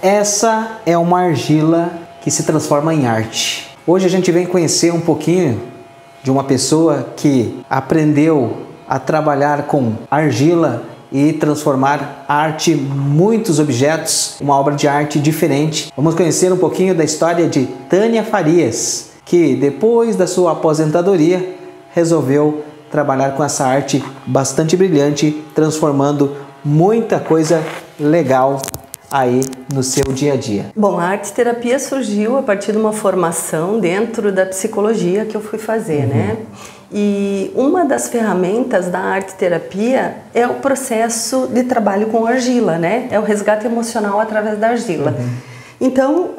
Essa é uma argila que se transforma em arte. Hoje a gente vem conhecer um pouquinho de uma pessoa que aprendeu a trabalhar com argila e transformar arte, muitos objetos, uma obra de arte diferente. Vamos conhecer um pouquinho da história de Tânia Farias, que depois da sua aposentadoria resolveu trabalhar com essa arte bastante brilhante, transformando muita coisa legal aí no seu dia a dia. Bom, a arte-terapia surgiu a partir de uma formação dentro da psicologia que eu fui fazer, né? E uma das ferramentas da arte-terapia é o processo de trabalho com argila, né? É o resgate emocional através da argila. Então,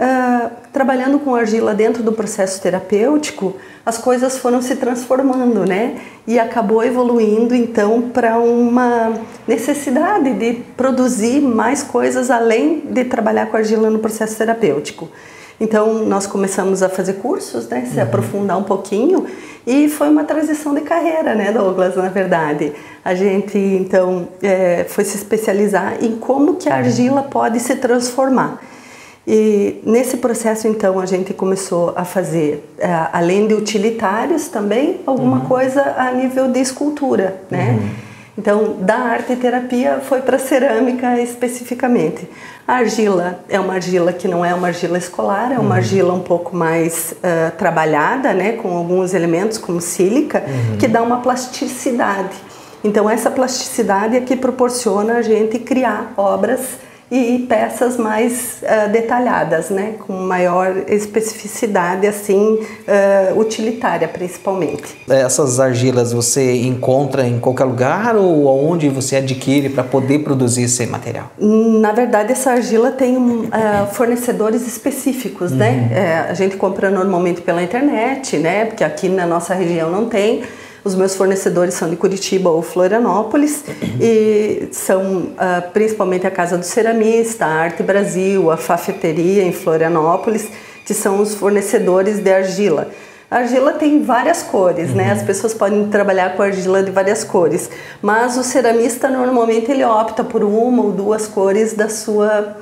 trabalhando com argila dentro do processo terapêutico, as coisas foram se transformando, né? E acabou evoluindo, então, para uma necessidade de produzir mais coisas além de trabalhar com argila no processo terapêutico. Então, nós começamos a fazer cursos, né? Se aprofundar um pouquinho, e foi uma transição de carreira, né, Douglas, na verdade. A gente, então, foi se especializar em como que a argila pode se transformar. E nesse processo, então, a gente começou a fazer, além de utilitários também, alguma coisa a nível de escultura, né? Então, da arte-terapia foi para cerâmica especificamente. A argila é uma argila que não é uma argila escolar, é uma argila um pouco mais trabalhada, né? Com alguns elementos como sílica, que dá uma plasticidade. Então, essa plasticidade é que proporciona a gente criar obras e peças mais detalhadas, né, com maior especificidade, assim, utilitária principalmente. Essas argilas você encontra em qualquer lugar ou onde você adquire para poder produzir esse material? Na verdade, essa argila tem fornecedores específicos, né? A gente compra normalmente pela internet, né, porque aqui na nossa região não tem. Os meus fornecedores são de Curitiba ou Florianópolis e são principalmente a Casa do Ceramista, a Arte Brasil, a Fafeteria em Florianópolis, que são os fornecedores de argila. A argila tem várias cores, né? As pessoas podem trabalhar com argila de várias cores, mas o ceramista normalmente ele opta por uma ou duas cores da sua,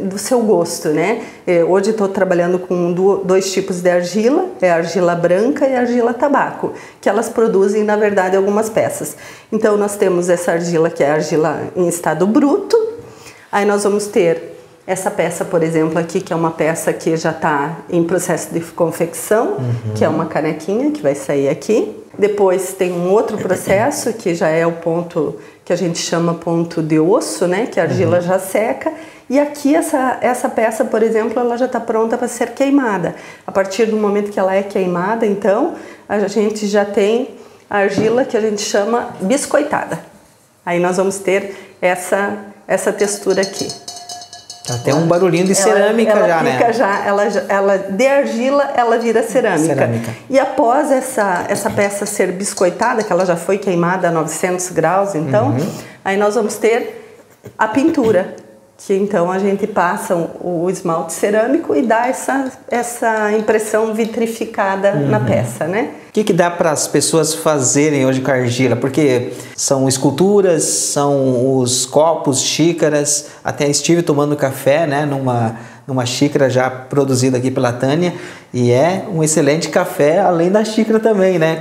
do seu gosto, né? Hoje estou trabalhando com dois tipos de argila, a argila branca e a argila tabaco, que elas produzem, na verdade, algumas peças. Então nós temos essa argila que é a argila em estado bruto, aí nós vamos ter essa peça, por exemplo, aqui, que é uma peça que já está em processo de confecção, que é uma canequinha que vai sair aqui. Depois tem um outro processo, que já é o ponto que a gente chama ponto de osso, né? Que a argila já seca. E aqui essa peça, por exemplo, ela já está pronta para ser queimada. A partir do momento que ela é queimada, então, a gente já tem a argila que a gente chama biscoitada. Aí nós vamos ter essa textura aqui. Tem um barulhinho de cerâmica ela já, fica né? Ela de argila, ela vira cerâmica. E após essa peça ser biscoitada, que ela já foi queimada a 900 graus, então, aí nós vamos ter a pintura, que então a gente passa o esmalte cerâmico e dá essa impressão vitrificada na peça, né? O que dá para as pessoas fazerem hoje com a argila? Porque são esculturas, são os copos, xícaras, até estive tomando café, né, numa xícara já produzida aqui pela Tânia, e é um excelente café, além da xícara também, né,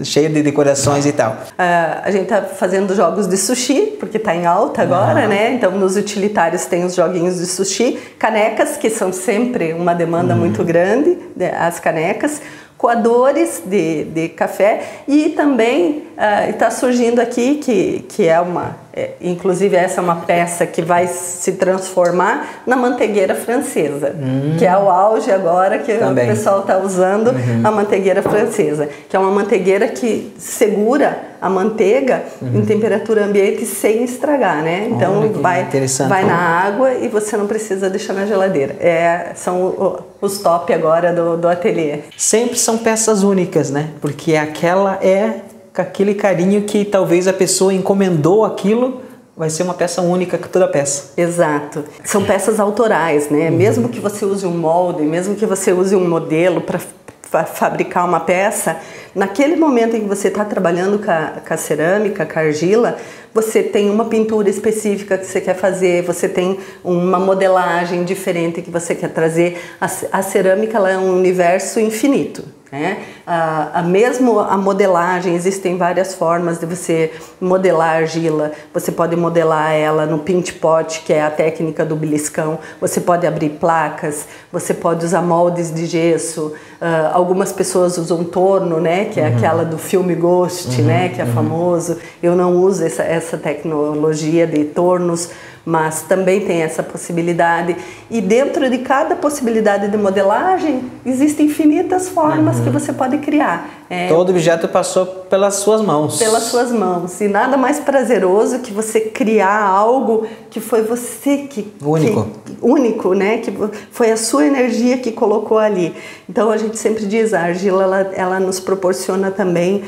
cheio de decorações e tal. A gente tá fazendo jogos de sushi, porque tá em alta agora, né, então nos utilitários tem os joguinhos de sushi, canecas, que são sempre uma demanda muito grande, as canecas, coadores de café, e também está surgindo aqui que é inclusive essa é uma peça que vai se transformar na manteigueira francesa, que é o auge agora que também o pessoal está usando, a manteigueira francesa, que é uma manteigueira que segura a manteiga em temperatura ambiente sem estragar, né? Então vai na água e você não precisa deixar na geladeira. São os top agora do ateliê. Sempre são peças únicas, né? Porque aquela com aquele carinho que talvez a pessoa encomendou aquilo, vai ser uma peça única com toda a peça. Exato. São peças autorais, né? Mesmo que você use um molde, mesmo que você use um modelo para fabricar uma peça, naquele momento em que você está trabalhando com a cerâmica, com a argila, você tem uma pintura específica que você quer fazer, você tem uma modelagem diferente que você quer trazer. A cerâmica, ela é um universo infinito, né? Mesmo a modelagem, existem várias formas de você modelar a argila. Você pode modelar ela no pinch pot, que é a técnica do beliscão. Você pode abrir placas, você pode usar moldes de gesso. Algumas pessoas usam torno, né, que é aquela do filme Ghost, né, que é famoso. Eu não uso essa tecnologia de tornos, mas também tem essa possibilidade. E dentro de cada possibilidade de modelagem, existem infinitas formas que você pode criar. Todo objeto passou pelas suas mãos. Pelas suas mãos. E nada mais prazeroso que você criar algo que foi você que... único, né? Que foi a sua energia que colocou ali. Então a gente sempre diz, a argila, ela nos proporciona também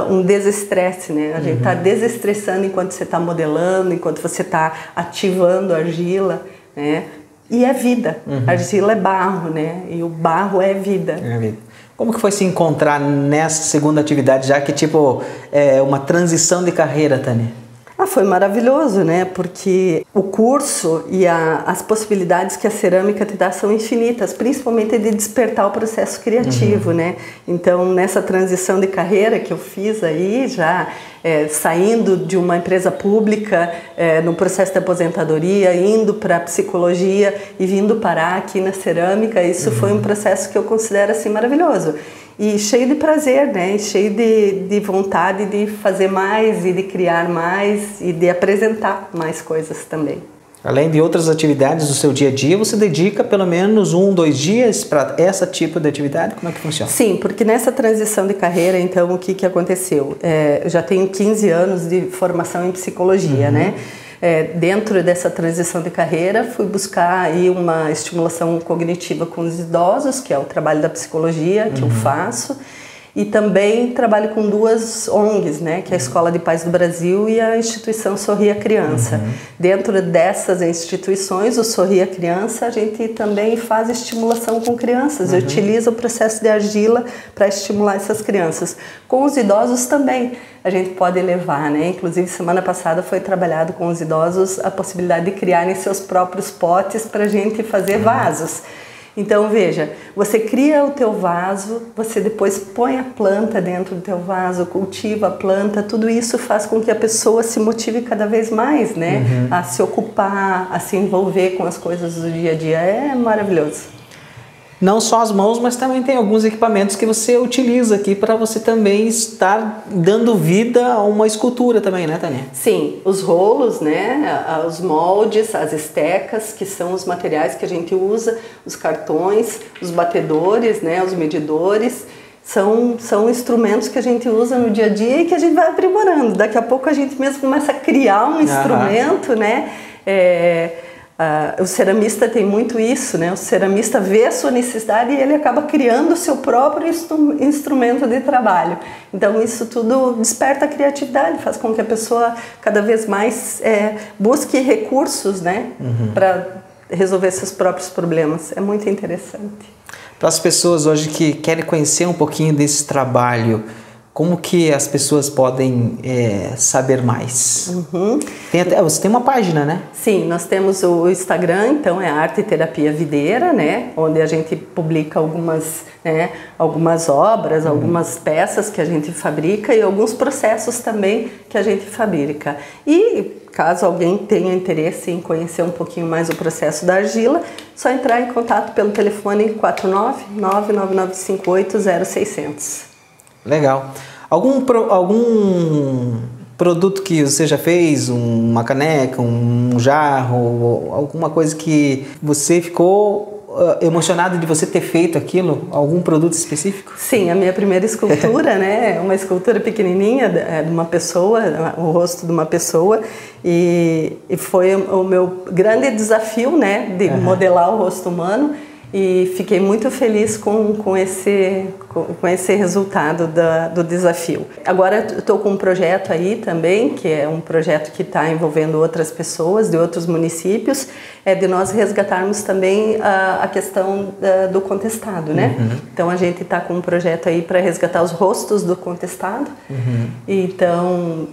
um desestresse, né? A gente está desestressando enquanto você está modelando, enquanto você está ativando a argila, né? E é vida. A argila é barro, né? E o barro é vida. É vida. Como que foi se encontrar nessa segunda atividade, já que tipo é uma transição de carreira, Tânia? Foi maravilhoso, né? Porque o curso e as possibilidades que a cerâmica te dá são infinitas, principalmente de despertar o processo criativo, né? Então, nessa transição de carreira que eu fiz aí, já saindo de uma empresa pública, no processo de aposentadoria, indo para a psicologia e vindo parar aqui na cerâmica, isso foi um processo que eu considero assim maravilhoso. E cheio de prazer, né? E cheio de vontade de fazer mais e de criar mais e de apresentar mais coisas também. Além de outras atividades do seu dia a dia, você dedica pelo menos 1, 2 dias para esse tipo de atividade? Como é que funciona? Sim, porque nessa transição de carreira, então, o que aconteceu? Eu já tenho 15 anos de formação em psicologia, né? Dentro dessa transição de carreira, fui buscar aí uma estimulação cognitiva com os idosos, que é o trabalho da psicologia que eu faço, e também trabalho com 2 ONGs, né, que é a Escola de Paz do Brasil e a instituição Sorria Criança. Dentro dessas instituições, o Sorria Criança, a gente também faz estimulação com crianças, utiliza o processo de argila para estimular essas crianças. Com os idosos também, a gente pode levar, né? Inclusive, semana passada foi trabalhado com os idosos a possibilidade de criarem seus próprios potes para a gente fazer vasos. Então, veja, você cria o teu vaso, você depois põe a planta dentro do teu vaso, cultiva a planta, tudo isso faz com que a pessoa se motive cada vez mais, né? A se ocupar, a se envolver com as coisas do dia a dia. É maravilhoso. Não só as mãos, mas também tem alguns equipamentos que você utiliza aqui para você também estar dando vida a uma escultura também, né, Tânia? Sim, os rolos, né, os moldes, as estecas, que são os materiais que a gente usa, os cartões, os batedores, né, os medidores, são instrumentos que a gente usa no dia a dia e que a gente vai aprimorando. Daqui a pouco a gente mesmo começa a criar um instrumento, né? O ceramista tem muito isso, né? O ceramista vê a sua necessidade e ele acaba criando o seu próprio instrumento de trabalho. Então isso tudo desperta a criatividade, faz com que a pessoa cada vez mais busque recursos, né? Para resolver seus próprios problemas. É muito interessante. Para as pessoas hoje que querem conhecer um pouquinho desse trabalho, como que as pessoas podem saber mais? Você tem uma página, né? Sim, nós temos o Instagram, então é Arte Terapia Videira, né? Onde a gente publica algumas obras, algumas peças que a gente fabrica e alguns processos também que a gente fabrica. E caso alguém tenha interesse em conhecer um pouquinho mais o processo da argila, só entrar em contato pelo telefone 499-9958-0600. Legal. Algum produto que você já fez, uma caneca, um jarro, alguma coisa que você ficou emocionado de você ter feito aquilo? Algum produto específico? Sim, a minha primeira escultura, né, uma escultura pequenininha de uma pessoa, o rosto de uma pessoa, e foi o meu grande desafio, né, de modelar o rosto humano. E fiquei muito feliz com com esse resultado do desafio. Agora eu estou com um projeto aí também, que é um projeto que está envolvendo outras pessoas de outros municípios, é de nós resgatarmos também a questão do contestado, né? Então a gente está com um projeto aí para resgatar os rostos do contestado. Então,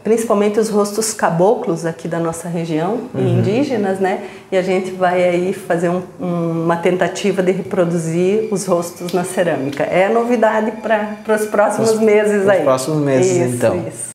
principalmente os rostos caboclos aqui da nossa região, indígenas, né? E a gente vai aí fazer uma tentativa de reproduzir os rostos na cerâmica. É novidade para os próximos meses aí. Os próximos meses, isso, então. Isso.